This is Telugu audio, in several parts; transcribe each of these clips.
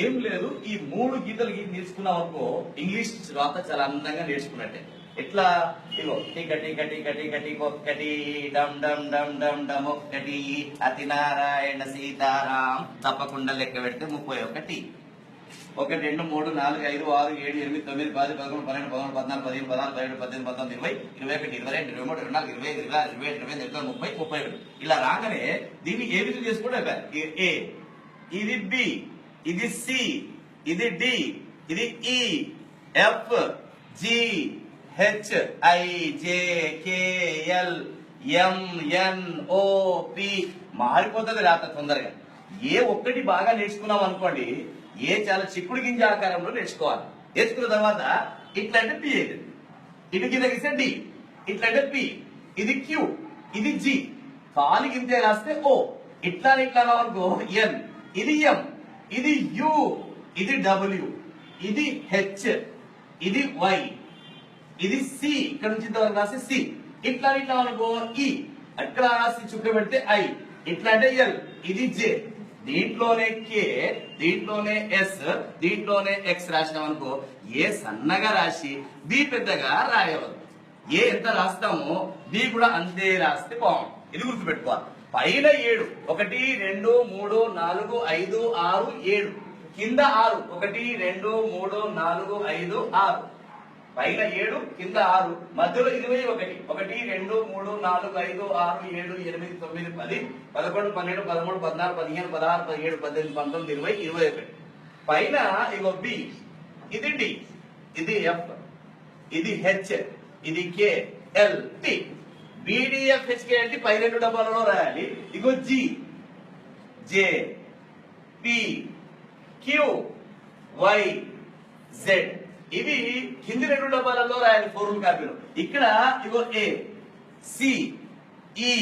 ఏం లేదు, ఈ 3 గీతలు నేర్చుకున్నాం అనుకో ఇంగ్లీష్ రాత చాలా అందంగా నేర్చుకున్నట్టే. ఎట్లా ఇగో టిక టిక టిక టిక టిక ఒక్కటి డమ్ డమ్ డమ్ డమ్ డమ్ ఒక్కటి అతి నారాయణ సీతారాం తప్పకుండా లెక్క పెడితే 31. 1 2 3 4 5 6 7 8 9 10 11 12 13 14 15 16 17 18 19 20 21 22 23 24 25 26 27 28 29 30 31 ఇలా రాగానే దీన్ని ఏ విధంగా చేసుకోవడం? ఏ, ఇది బి, ఇది సి, ఇది డి, ఇది E, F, G, H, I, J, K, L, M, N, O, P మారిపోతుంది రాత తొందరగా. ఏ ఒక్కటి బాగా నేర్చుకున్నాం అనుకోండి, ఏ చాలా చిక్కుడు గింజ ఆకారంలో నేర్చుకోవాలి. నేర్చుకున్న తర్వాత ఇట్లా అంటే పి అవుతుంది, ఇటు కింద గీస్తే డి, ఇట్లా అంటే పి, ఇది క్యూ, ఇది జి, కాలి గింజ రాస్తే ఓ, ఇట్లా ఇట్లా రావనుకో ఎన్, ఇది ఎం, ఇది యు, ఇది డబ్ల్యూ, ఇది హెచ్, ఇది వై, ఇది సి, ఇక్కడ నుంచి ఇంతవరకు రాస్తే సి, ఇట్లా ఇట్లా అనుకో ఈ, అక్కడ రాసి చుక్క పెడితే ఐ, ఇట్లా అంటే ఎల్, ఇది జే, దీంట్లోనే కే, దీంట్లోనే ఎస్, దీంట్లోనే ఎక్స్ రాసినాం అనుకో ఏ సన్నగా రాసి బి పెద్దగా రాయవద్దు. ఏ ఎంత రాస్తామో బి కూడా అంతే రాస్తే బాగుంటుంది. ఇది గుర్తుపెట్టుకోవాలి. పైన 7 1 2 3 4 5 6 7, కింద 6 1 2 3 4 5 6, పైన 7 కింద 6, మధ్యలో 21 1 2 3 4 5 6 7 8 9 10 11 12 13 14 15 16 17 18 19 20 21. పైన ఇగో బి, ఇది డి, ఇది ఎఫ్, ఇది హెచ్, ఇది K, L, T, BDF HK అంటే పై 2 డబ్బాలలో రాయాలి. ఇగో G, J, P, Q, Y, Z ఇవి కింది 2 డబ్బాలలో రాయాలి ఫోర్ములా కాపీలో. ఇక్కడ ఇగో A, C, E,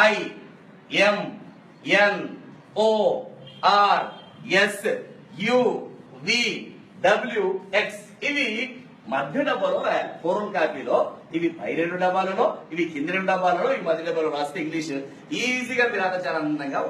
I, M, N, O, R, S, U, V, W, X ఇవి మధ్య డబ్బాలో రాయాలి ఫోర్ములా కాపీలో. ఇవి పై 2 డబ్బాలలో, ఇవి కింది 2 డబ్బాలలో, ఇవి మధ్య డబ్బాలో రాస్తే ఇంగ్లీష్ ఈజీగా మీరు చాలా అందంగా